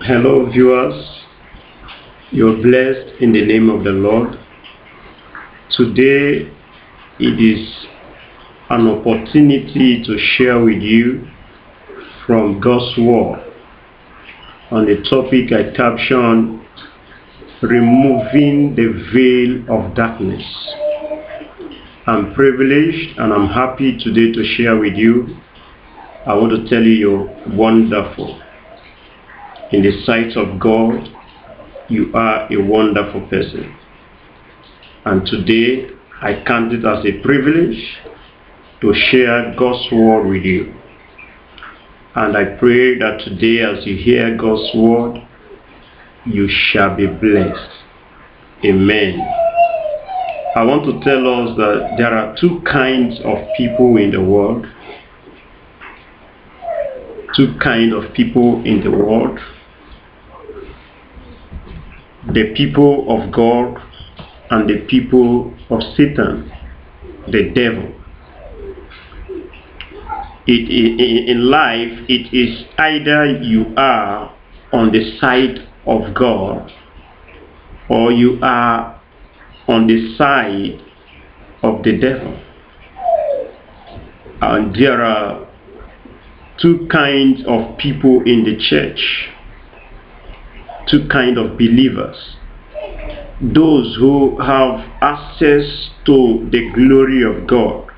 Hello, viewers. You're blessed in the name of the Lord. Today, it is an opportunity to share with you from God's Word on the topic I captioned, Removing the Veil of Darkness. I'm privileged and I'm happy today to share with you. I want to tell you you're wonderful. In the sight of God, you are a wonderful person. And today, I count it as a privilege to share God's word with you. And I pray that today, as you hear God's word, you shall be blessed. Amen. I want to tell us that there are two kinds of people in the world. Two kinds of people in the world. The people of God and the people of Satan, the devil. In life, it is either you are on the side of God or you are on the side of the devil. And there are two kinds of people in the church. Two kinds of believers. Those who have access to the glory of God,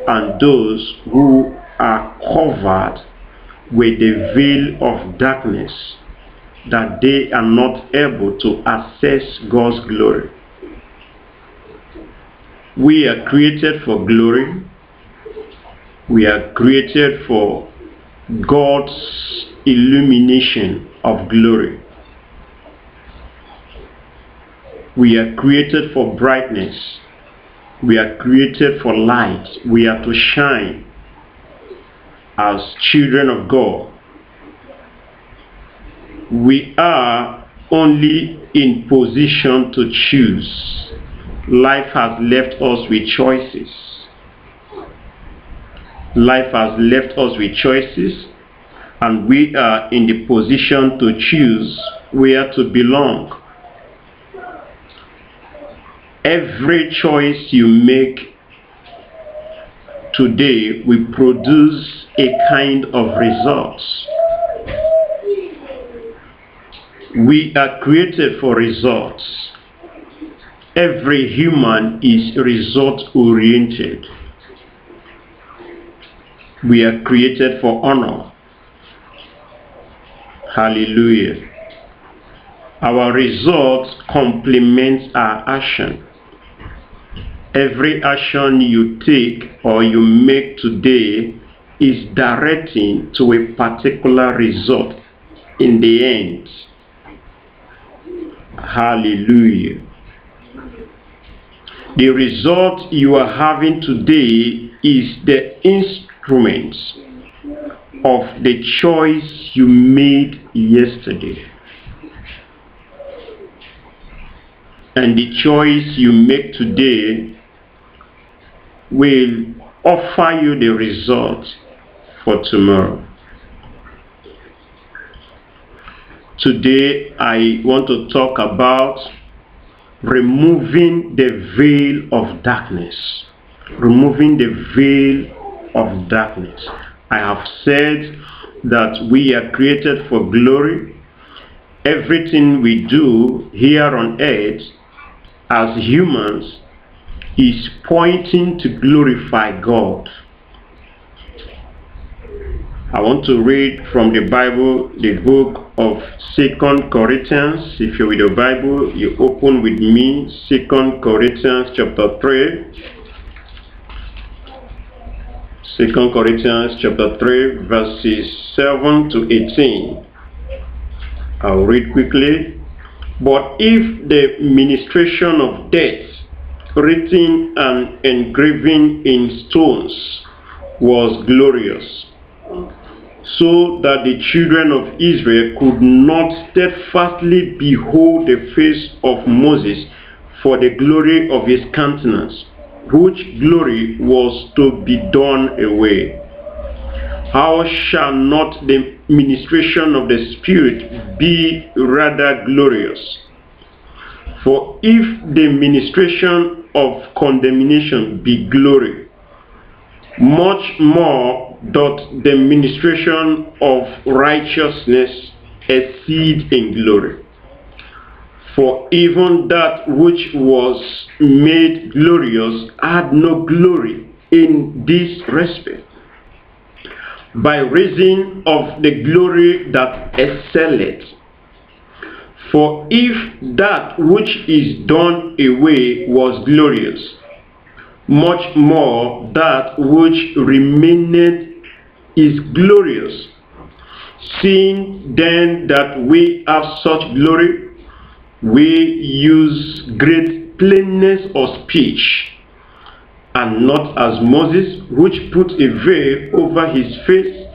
and those who are covered with the veil of darkness, that they are not able to access God's glory. We are created for glory. We are created for God's illumination of glory. We are created for brightness. We are created for light. We are to shine as children of God. We are only in position to choose. Life has left us with choices. Life has left us with choices. And we are in the position to choose where to belong. Every choice you make today will produce a kind of results. We are created for results. Every human is result-oriented. We are created for honor. Hallelujah. Our results complement our action. Every action you take or you make today is directing to a particular result in the end. Hallelujah. The result you are having today is the instrument of the choice you made yesterday. And the choice you make today will offer you the result for tomorrow. Today I want to talk about removing the veil of darkness. Removing the veil of darkness. I have said that we are created for glory. Everything we do here on earth as humans is pointing to glorify God. I want to read from the Bible, the book of 2 Corinthians. If you're with your Bible, you open with me 2 Corinthians chapter 3. 2 Corinthians chapter 3 verses 7 to 18. I'll read quickly. But if the ministration of death, written and engraven in stones, was glorious, so that the children of Israel could not steadfastly behold the face of Moses for the glory of his countenance, which glory was to be done away. how shall not the ministration of the Spirit be rather glorious? For if the ministration of condemnation be glory, much more doth the ministration of righteousness exceed in glory. For even that which was made glorious had no glory in this respect, by reason of the glory that excelleth. For if that which is done away was glorious, much more that which remaineth is glorious. Seeing then that we have such glory, we use great plainness of speech, and not as Moses, which put a veil over his face,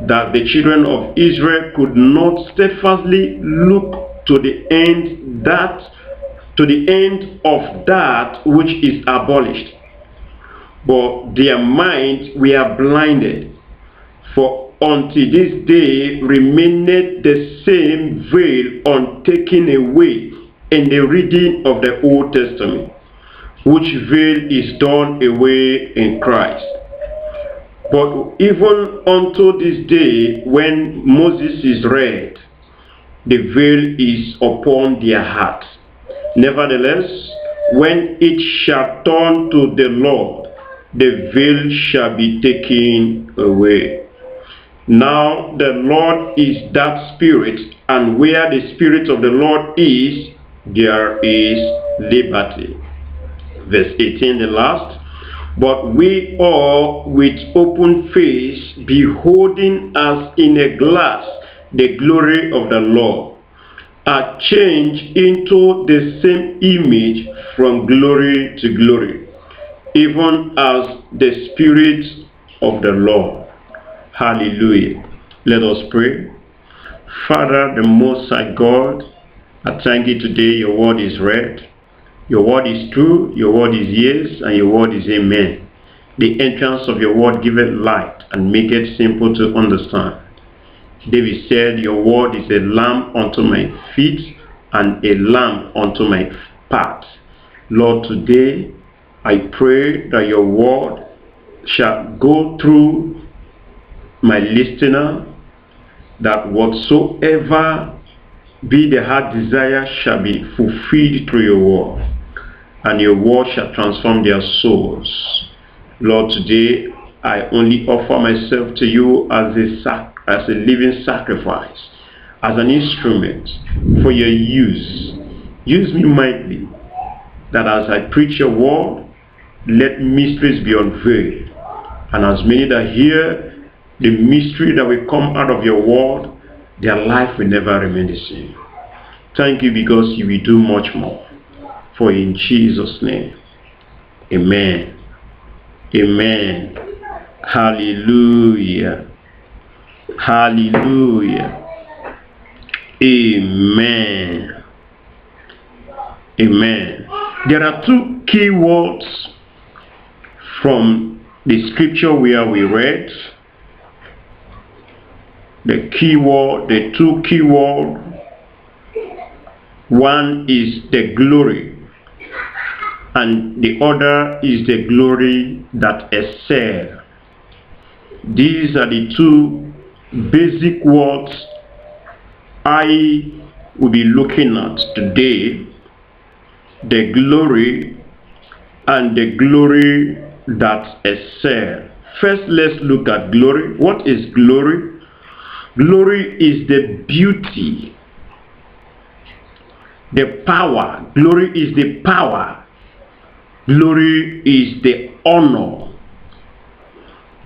that the children of Israel could not steadfastly look to the end of that which is abolished. But their minds were blinded. For until this day remaineth the same veil untaken away in the reading of the Old Testament, which veil is done away in Christ. But even unto this day, when Moses is read, the veil is upon their hearts. Nevertheless, when it shall turn to the Lord, the veil shall be taken away. Now the Lord is that Spirit, and where the Spirit of the Lord is, there is liberty. Verse 18, the last. But we all with open face, beholding as in a glass the glory of the Lord, are changed into the same image from glory to glory, even as the Spirit of the Lord. Hallelujah. Let us pray. Father, the Most High God, I thank you today. Your word is read. Your word is true, your word is yes, and your word is amen. The entrance of your word giveth light and make it simple to understand. David said, your word is a lamp unto my feet and a lamp unto my path. Lord, today I pray that your word shall go through my listener, that whatsoever be the heart desire shall be fulfilled through your word, and your word shall transform their souls. Lord, today I only offer myself to you as a living sacrifice, as an instrument for your use. Use me mightily, that as I preach your word, let mysteries be unveiled, and as many that hear the mystery that will come out of your word, their life will never remain the same. Thank you, because you will do much more. For in Jesus' name, amen. Amen. Hallelujah. Hallelujah. Amen. Amen. There are two key words from the scripture where we read. The two key words. One is the glory, and the other is the glory that excels. These are the two basic words I will be looking at today. The glory and the glory that excels. First, let's look at glory. What is glory? Glory is the beauty, the power. Glory is the power. Glory is the honor.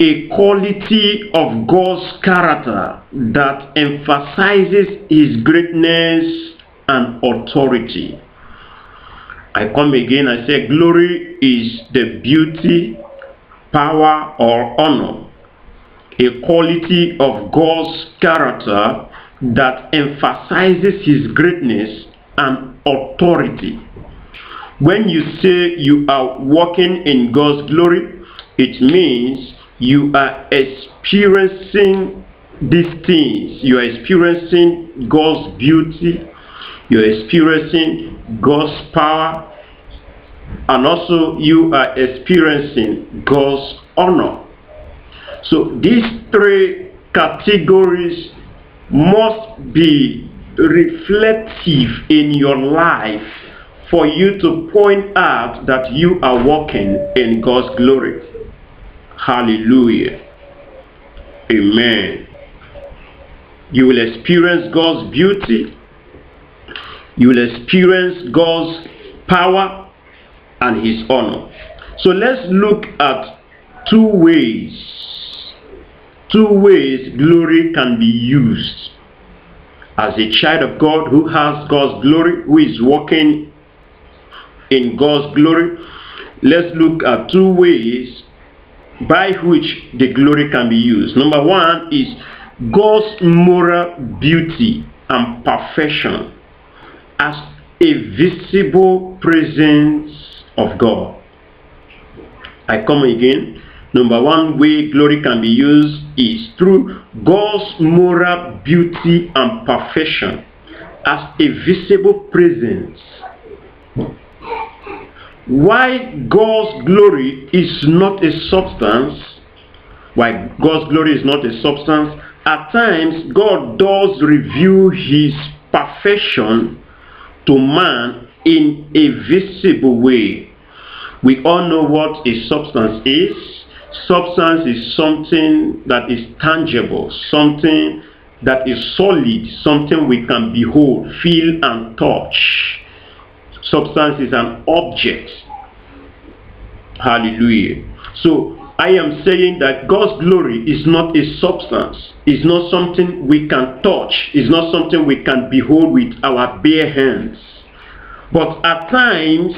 A quality of God's character that emphasizes his greatness and authority. I come again, I say glory is the beauty, power, or honor. A quality of God's character that emphasizes his greatness and authority. When you say you are walking in God's glory, it means you are experiencing these things. You are experiencing God's beauty. You are experiencing God's power. And also you are experiencing God's honor. So these three categories must be reflective in your life for you to point out that you are walking in God's glory. Hallelujah. Amen. You will experience God's beauty. You will experience God's power and His honor. So let's look at two ways glory can be used. As a child of God who has God's glory, who is walking in God's glory, let's look at two ways by which the glory can be used. Number one is God's moral beauty and perfection as a visible presence of God. I come again. Number one way glory can be used is through God's moral beauty and perfection as a visible presence. Why God's glory is not a substance, at times God does reveal His perfection to man in a visible way. We all know what a substance is. Substance is something that is tangible, something that is solid, something we can behold, feel and touch. Substance is an object. Hallelujah. So I am saying that God's glory is not a substance. It's not something we can touch. It's not something we can behold with our bare hands. But at times,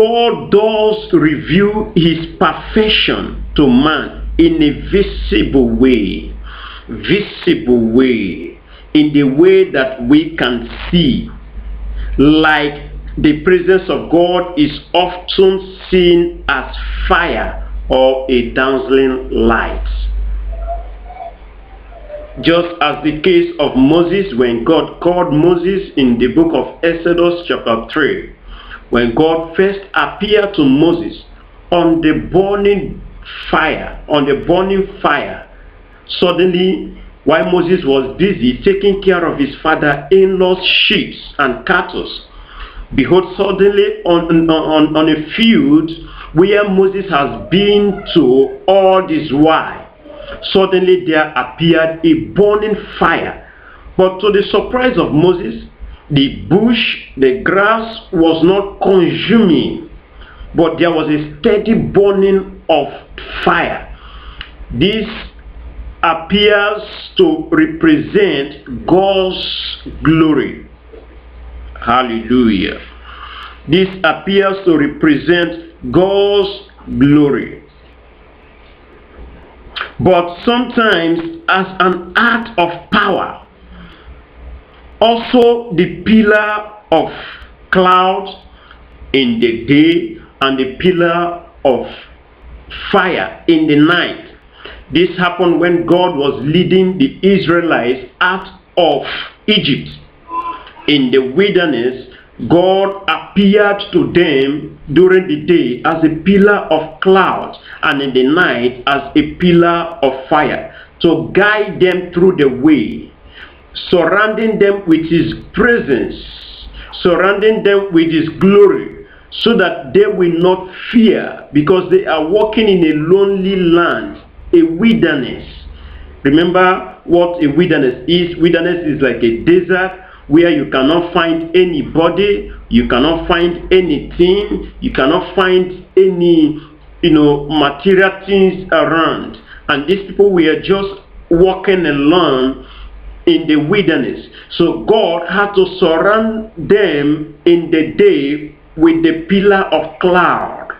God does reveal His perfection to man in a visible way, in the way that we can see. Like the presence of God is often seen as fire or a dazzling light. Just as the case of Moses, when God called Moses in the book of Exodus chapter 3, when God first appeared to Moses on the burning fire, suddenly while Moses was busy taking care of his father-in-law's sheep and cattle, behold, suddenly on a field where Moses has been to all this while, suddenly there appeared a burning fire. But to the surprise of Moses, the bush, the grass was not consuming, but there was a steady burning of fire. This appears to represent God's glory. Hallelujah. This appears to represent God's glory. But sometimes as an act of power, also the pillar of cloud in the day and the pillar of fire in the night. This happened when God was leading the Israelites out of Egypt. In the wilderness, God appeared to them during the day as a pillar of cloud and in the night as a pillar of fire to guide them through the way, surrounding them with His presence, surrounding them with His glory, so that they will not fear, because they are walking in a lonely land, a wilderness. Remember what a wilderness is. Wilderness is like a desert where you cannot find anybody, you cannot find anything, you cannot find any material things around. And these people were just walking alone in the wilderness. So God had to surround them in the day with the pillar of cloud,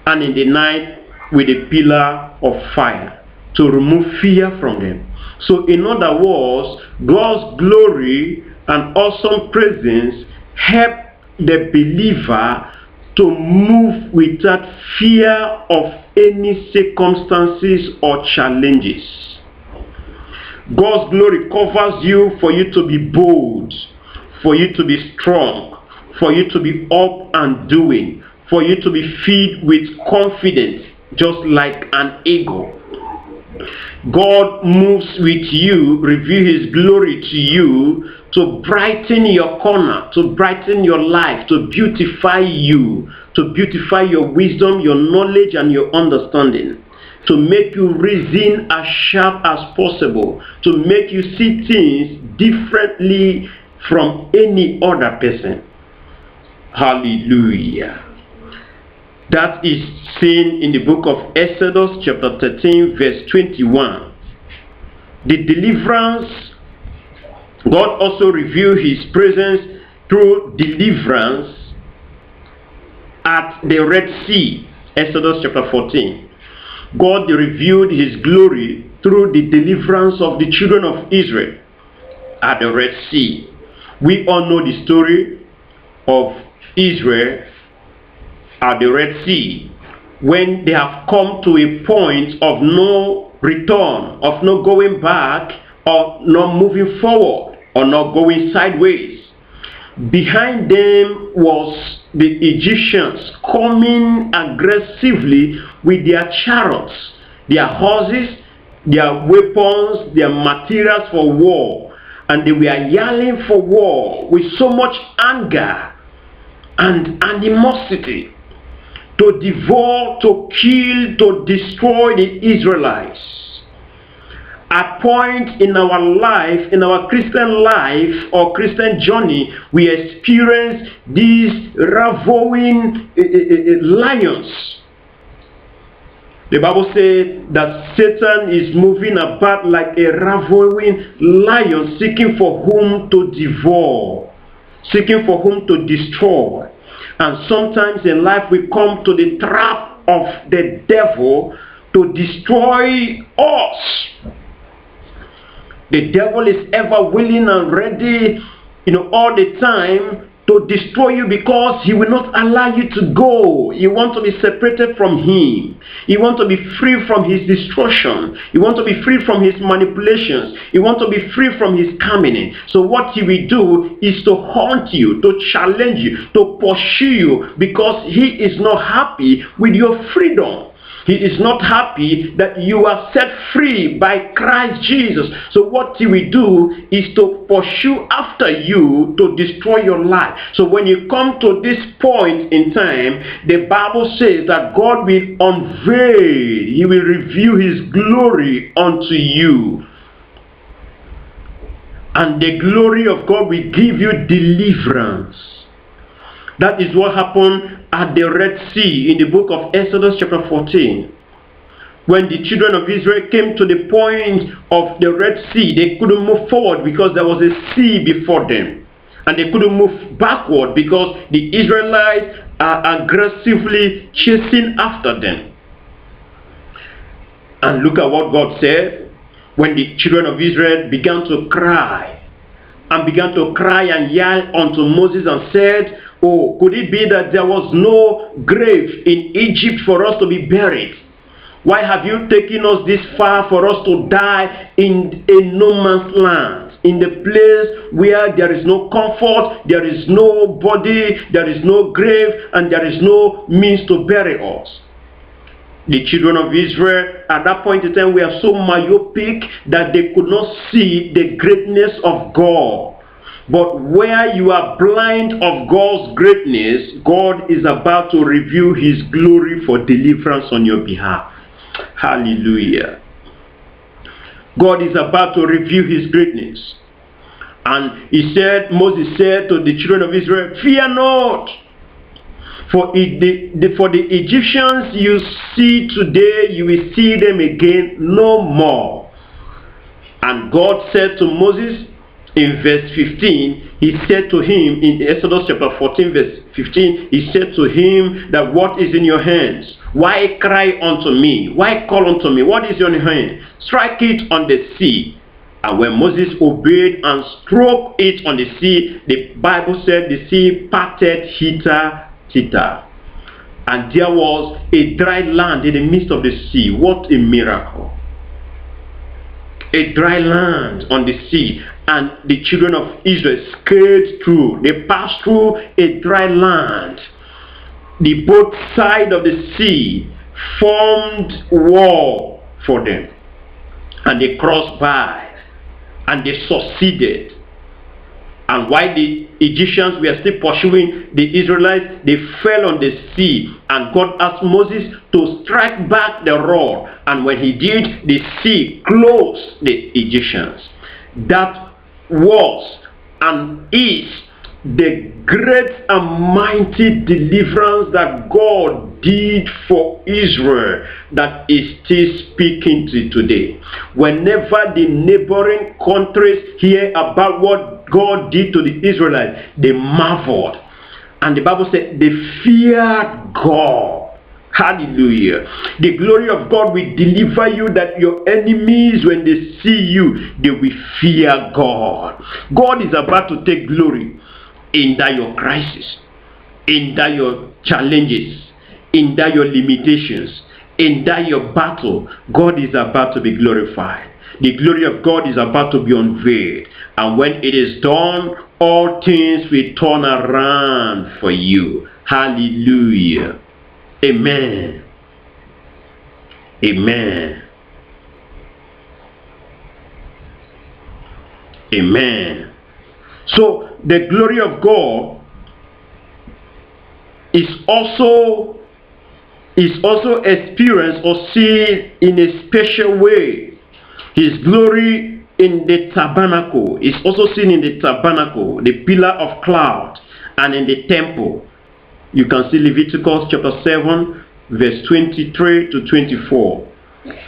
and in the night with a pillar of fire, to remove fear from them. So in other words, God's glory an awesome presence help the believer to move without fear of any circumstances or challenges. God's glory covers you for you to be bold, for you to be strong, for you to be up and doing, for you to be filled with confidence, just like an eagle. God moves with you, reveal his glory to you, to brighten your corner, to brighten your life, to beautify you, to beautify your wisdom, your knowledge, and your understanding, to make you reason as sharp as possible, to make you see things differently from any other person. Hallelujah. That is seen in the book of Exodus chapter 13 verse 21. The deliverance, God also revealed his presence through deliverance at the Red Sea. Exodus chapter 14. God revealed his glory through the deliverance of the children of Israel at the Red Sea. We all know the story of Israel at the Red Sea, when they have come to a point of no return, of no going back, or not moving forward, or not going sideways. Behind them was the Egyptians coming aggressively with their chariots, their horses, their weapons, their materials for war, and they were yelling for war with so much anger and animosity, to devour, to kill, to destroy the Israelites. A point in our life, in our Christian life or Christian journey, we experience these ravaging lions. The Bible says that Satan is moving about like a ravaging lion, seeking for whom to devour, seeking for whom to destroy. And sometimes in life we come to the trap of the devil to destroy us. The devil is ever willing and ready, all the time to destroy you, because he will not allow you to go. You want to be separated from him. You want to be free from his destruction. You want to be free from his manipulations. You want to be free from his coming. So what he will do is to haunt you, to challenge you, to pursue you, because he is not happy with your freedom. He is not happy that you are set free by Christ Jesus. So what he will do is to pursue after you to destroy your life. So when you come to this point in time, the Bible says that God will unveil, he will reveal his glory unto you. And the glory of God will give you deliverance. That is what happened at the Red Sea in the book of Exodus chapter 14. When the children of Israel came to the point of the Red Sea, they couldn't move forward because there was a sea before them. And they couldn't move backward because the Israelites are aggressively chasing after them. And look at what God said when the children of Israel began to cry. And began to cry and yell unto Moses and said, "Oh, could it be that there was no grave in Egypt for us to be buried? Why have you taken us this far for us to die in a no man's land, in the place where there is no comfort, there is no body, there is no grave, and there is no means to bury us?" The children of Israel at that point in time were so myopic that they could not see the greatness of God. But where you are blind of God's greatness, God is about to reveal his glory for deliverance on your behalf. Hallelujah. God is about to reveal his greatness. And Moses said to the children of Israel, "Fear not. For the Egyptians you see today, you will see them again no more." And God said to Moses in verse 15, he said to him in Exodus chapter 14 verse 15, he said to him that, "What is in your hands? Why cry unto me? Why call unto me? What is in your hand? Strike it on the sea, And when Moses obeyed and struck it on the sea, the Bible said the sea parted thither. And there was a dry land in the midst of the sea. What a miracle. A dry land on the sea. And the children of Israel scaled through. They passed through a dry land. The both sides of the sea formed wall for them. And they crossed by. And they succeeded. And while the Egyptians were still pursuing the Israelites, they fell on the sea. And God asked Moses to strike back the rod. And when he did, the sea closed the Egyptians. That was and is the great and mighty deliverance that God did for Israel that is still speaking to today. Whenever the neighboring countries hear about what God did to the Israelites, they marveled. And the Bible said they feared God. Hallelujah. The glory of God will deliver you, that your enemies, when they see you, they will fear God. God is about to take glory in that your crisis, in that your challenges, in that your limitations, in that your battle. God is about to be glorified. The glory of God is about to be unveiled. And when it is done, all things will turn around for you. Hallelujah. Amen. Amen. Amen. So the glory of God is also experienced or seen in a special way. His glory in the tabernacle is also seen in the tabernacle, the pillar of cloud, and in the temple. You can see Leviticus chapter 7, verse 23 to 24.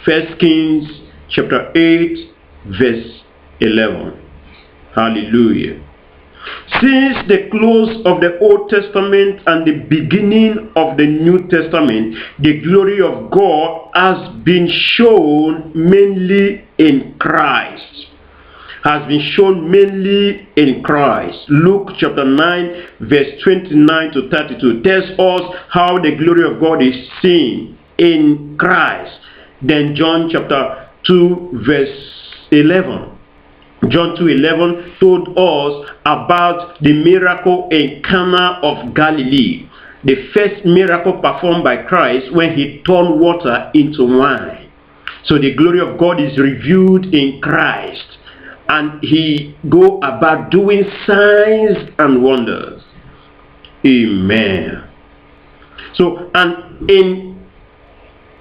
1 Kings chapter 8, verse 11. Hallelujah. Since the close of the Old Testament and the beginning of the New Testament, the glory of God has been shown mainly in Christ. Has been shown mainly in Christ. Luke chapter 9, verse 29 to 32 tells us how the glory of God is seen in Christ. Then John chapter 2, verse 11. John 2:11 told us about the miracle in Cana of Galilee. The first miracle performed by Christ when he turned water into wine. So the glory of God is revealed in Christ. And he go about doing signs and wonders. Amen. So, and in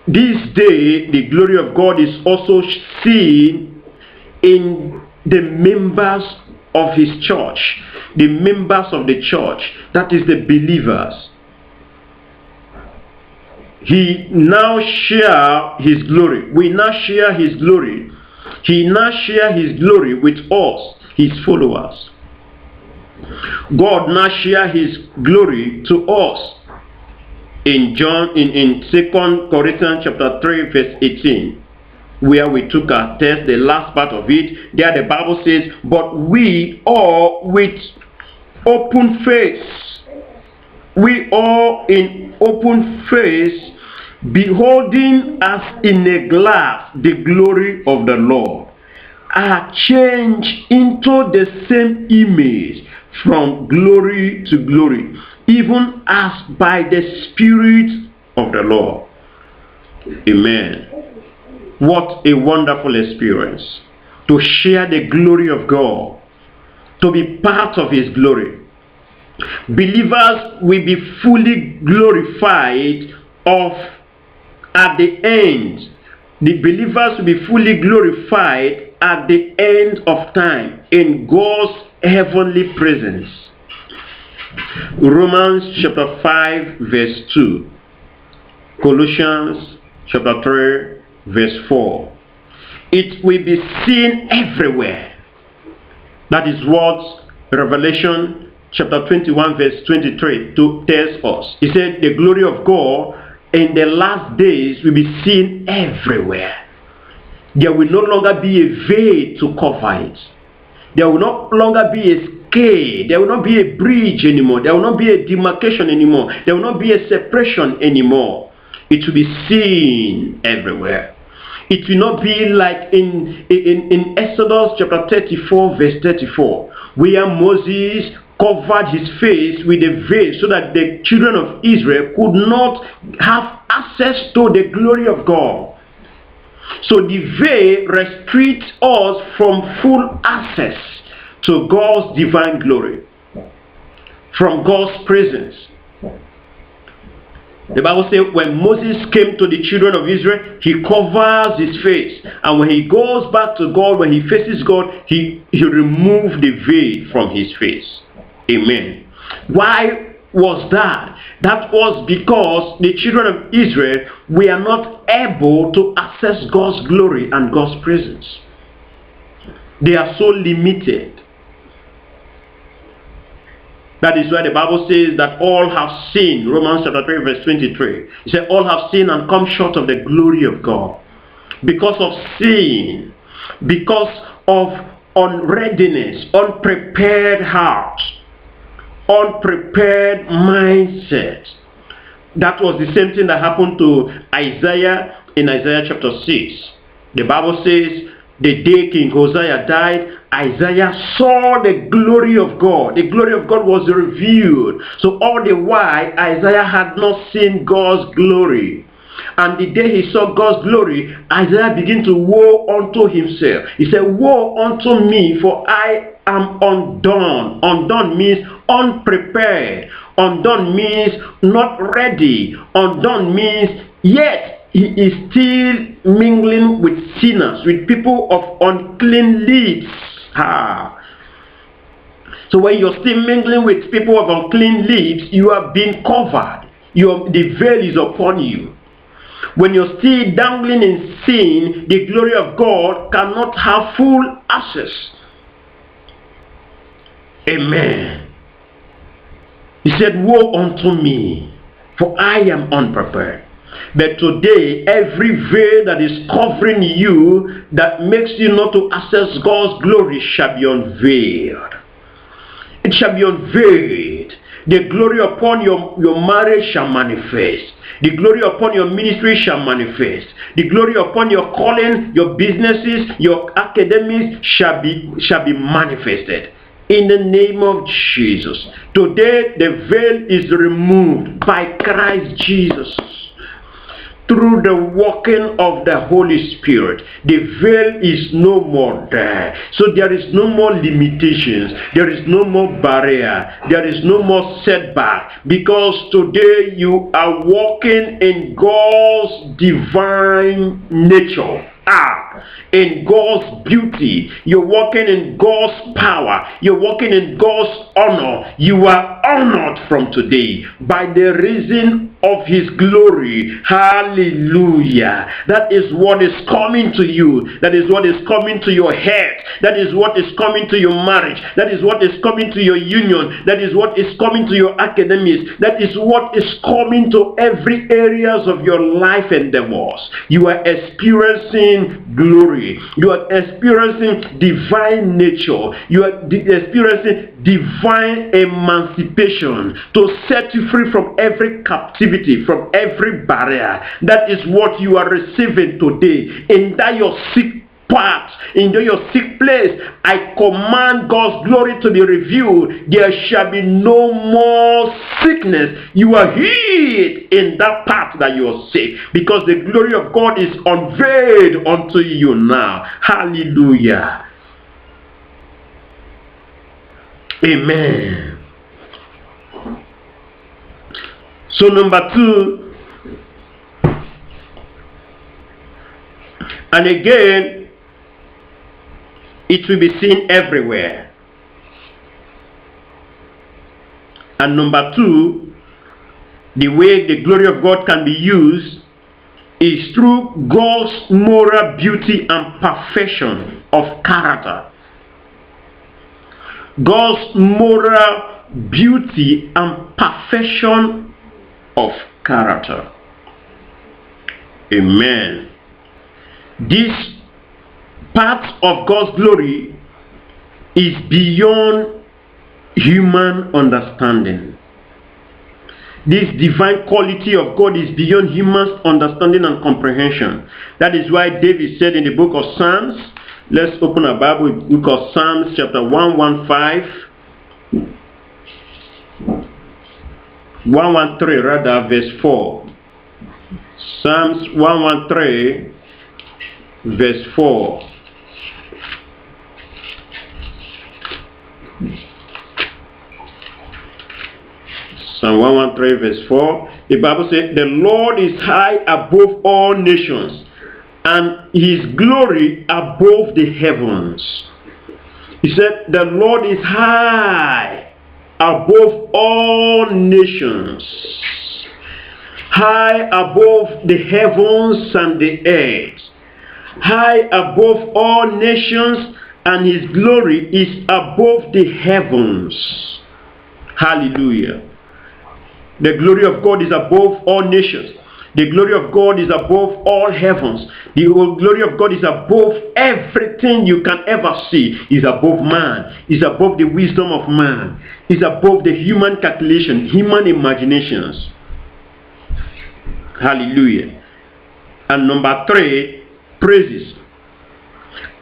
this day, the glory of God is also seen in the members of his church. The members of the church, that is the believers. He now share his glory. We now share his glory. He now share his glory with us, his followers. God now share his glory to us. In 2 Corinthians chapter 3, verse 18, where we took our test, the last part of it, there the Bible says, but we all with open face, we all in open face, beholding as in a glass the glory of the Lord, are changed into the same image from glory to glory, even as by the Spirit of the Lord. Amen. What a wonderful experience to share the glory of God, to be part of his glory. Believers will be fully glorified at the end. The believers will be fully glorified at the end of time in God's heavenly presence. Romans chapter 5 verse 2. Colossians chapter 3 verse 4. It will be seen everywhere. That is what Revelation chapter 21 verse 23 tells us. He said the glory of God in the last days will be seen everywhere. There will no longer be a veil to cover it. There will no longer be a scale. There will not be a bridge anymore. There will not be a demarcation anymore. There will not be a separation anymore. It will be seen everywhere. It will not be like in Exodus chapter 34 verse 34, where Moses covered his face with a veil so that the children of Israel could not have access to the glory of God. So the veil restricts us from full access to God's divine glory, from God's presence. The Bible says when Moses came to the children of Israel, he covers his face. And when he goes back to God, when he faces God, he removed the veil from his face. Amen. Why was that? That was because the children of Israel were not able to access God's glory and God's presence. They are so limited. That is why the Bible says that all have sinned. Romans chapter 3 verse 23. It says all have sinned and come short of the glory of God. Because of sin. Because of unreadiness. Unprepared heart. Unprepared mindset. That was the same thing that happened to Isaiah in Isaiah chapter 6. The Bible says the day King Hosea died, Isaiah saw the glory of God. The glory of God was revealed. So all the while, Isaiah had not seen God's glory. And the day he saw God's glory, Isaiah began to woe unto himself. He said, woe unto me, for I am undone. Undone means unprepared. Undone means not ready. Undone means yet he is still mingling with sinners, with people of unclean lips. So when you're still mingling with people of unclean lips, you are being covered. The veil is upon you. When you're still dangling in sin, the glory of God cannot have full access. Amen. He said, woe unto me, for I am unprepared. But today, every veil that is covering you, that makes you not to access God's glory, shall be unveiled. It shall be unveiled. The glory upon your marriage shall manifest. The glory upon your ministry shall manifest. The glory upon your calling, your businesses, your academics shall be manifested. In the name of Jesus. Today, the veil is removed by Christ Jesus. Through the working of the Holy Spirit, the veil is no more there. So there is no more limitations. There is no more barrier. There is no more setback. Because today you are walking in God's divine nature. In God's beauty. You're walking in God's power. You're walking in God's honor. You are honored from today by the reason of his glory. Hallelujah. That is what is coming to you. That is what is coming to your head. That is what is coming to your marriage. That is what is coming to your union. That is what is coming to your academics. That is what is coming to every areas of your life endeavors. You are experiencing glory. You are experiencing divine nature. You are experiencing divine emancipation to set you free from every captivity, from every barrier. That is what you are receiving today. In that your sick part, in your sick place, I command God's glory to be revealed. There shall be no more sickness. You are healed in that part that you are sick, because the glory of God is unveiled unto you now. Hallelujah. Amen. So number 2, and again, it will be seen everywhere. And number 2, the way the glory of God can be used is through God's moral beauty and perfection of character. God's moral beauty and perfection of character. Amen. This part of God's glory is beyond human understanding. This divine quality of God is beyond human understanding and comprehension. That is why David said in the book of Psalms, let's open our Bible, book of Psalms chapter 113 rather, verse 4. Psalms 113 verse 4. Psalm 113 verse 4. The Bible says, the Lord is high above all nations, and his glory above the heavens. He said, the Lord is high above all nations, high above the heavens and the earth, high above all nations, and his glory is above the heavens. Hallelujah. The glory of God is above all nations. The glory of God is above all heavens. The glory of God is above everything you can ever see. Is above man. Is above the wisdom of man. Is above the human calculation, human imaginations. Hallelujah. And number 3, praises.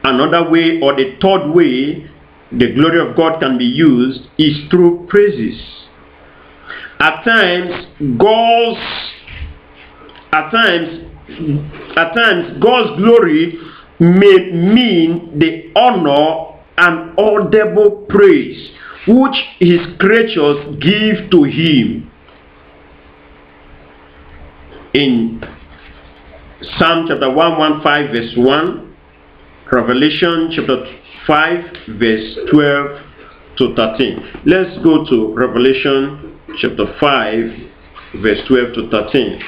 Another way, or the third way the glory of God can be used is through praises. At times, God's God's glory may mean the honor and audible praise which his creatures give to him. In Psalm chapter 115 verse 1, Revelation chapter 5 verse 12 to 13. Let's go to Revelation chapter 5 verse 12 to 13.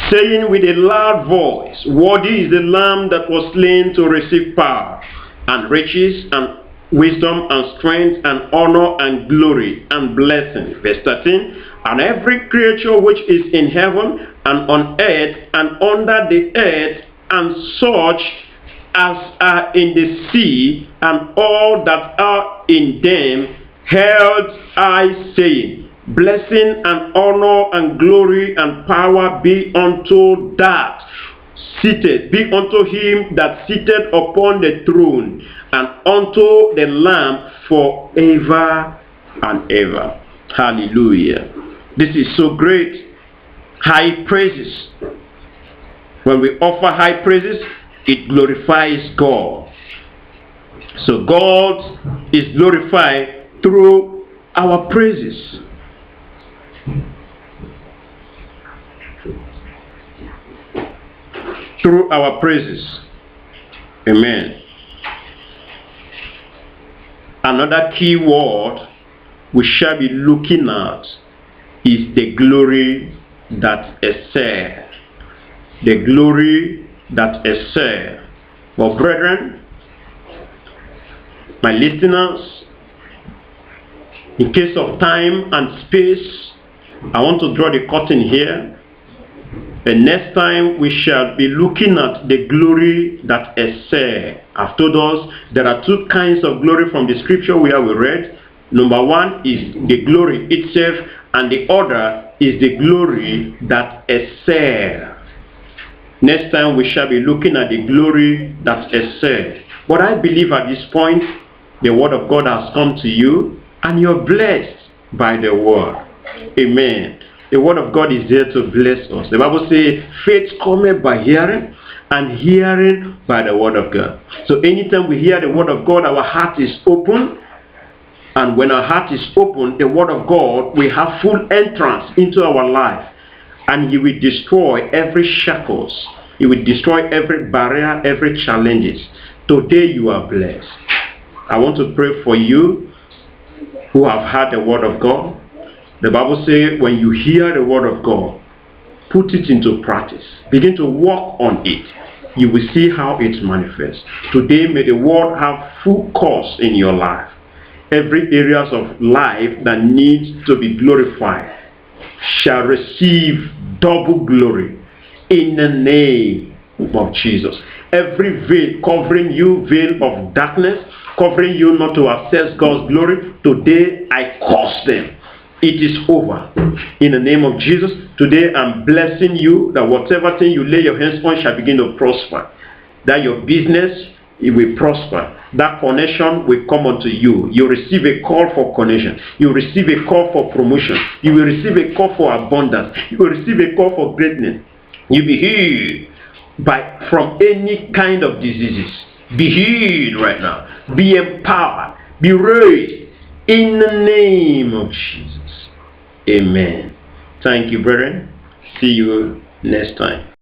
Saying with a loud voice, worthy is the Lamb that was slain to receive power and riches and wisdom and strength and honor and glory and blessing. Verse 13. And every creature which is in heaven and on earth and under the earth, and such as are in the sea, and all that are in them, held I, saying, blessing and honor and glory and power be unto that seated, be unto him that sitteth upon the throne, and unto the Lamb forever and ever. Hallelujah. This is so great. High praises. When we offer high praises, it glorifies God. So God is glorified through our praises. Through our praises. Amen. Another key word we shall be looking at is the glory that excels. The glory that excels. Well, brethren, my listeners, in case of time and space, I want to draw the curtain here. The next time we shall be looking at the glory that excels. I've told us there are two kinds of glory from the scripture where we read. Number one is the glory itself, and the other is the glory that excels. Next time we shall be looking at the glory that excels. But I believe at this point the word of God has come to you and you're blessed by the word. Amen. The word of God is there to bless us. The Bible says, faith cometh by hearing, and hearing by the word of God. So anytime we hear the word of God, our heart is open. And when our heart is open, the word of God will have full entrance into our life. And he will destroy every shackles. He will destroy every barrier, every challenges. Today you are blessed. I want to pray for you who have heard the word of God. The Bible says when you hear the word of God, put it into practice. Begin to work on it. You will see how it manifests. Today may the word have full course in your life. every areas of life that needs to be glorified shall receive double glory in the name of Jesus. Every veil covering you, veil of darkness, covering you not to access God's glory, today I curse them. It is over. In the name of Jesus, today I'm blessing you that whatever thing you lay your hands on shall begin to prosper. That your business, it will prosper. That connection will come unto you. You receive a call for connection. You receive a call for promotion. You will receive a call for abundance. You will receive a call for greatness. You be healed from any kind of diseases. Be healed right now. Be empowered. Be raised in the name of Jesus. Amen. Thank you, brethren. See you next time.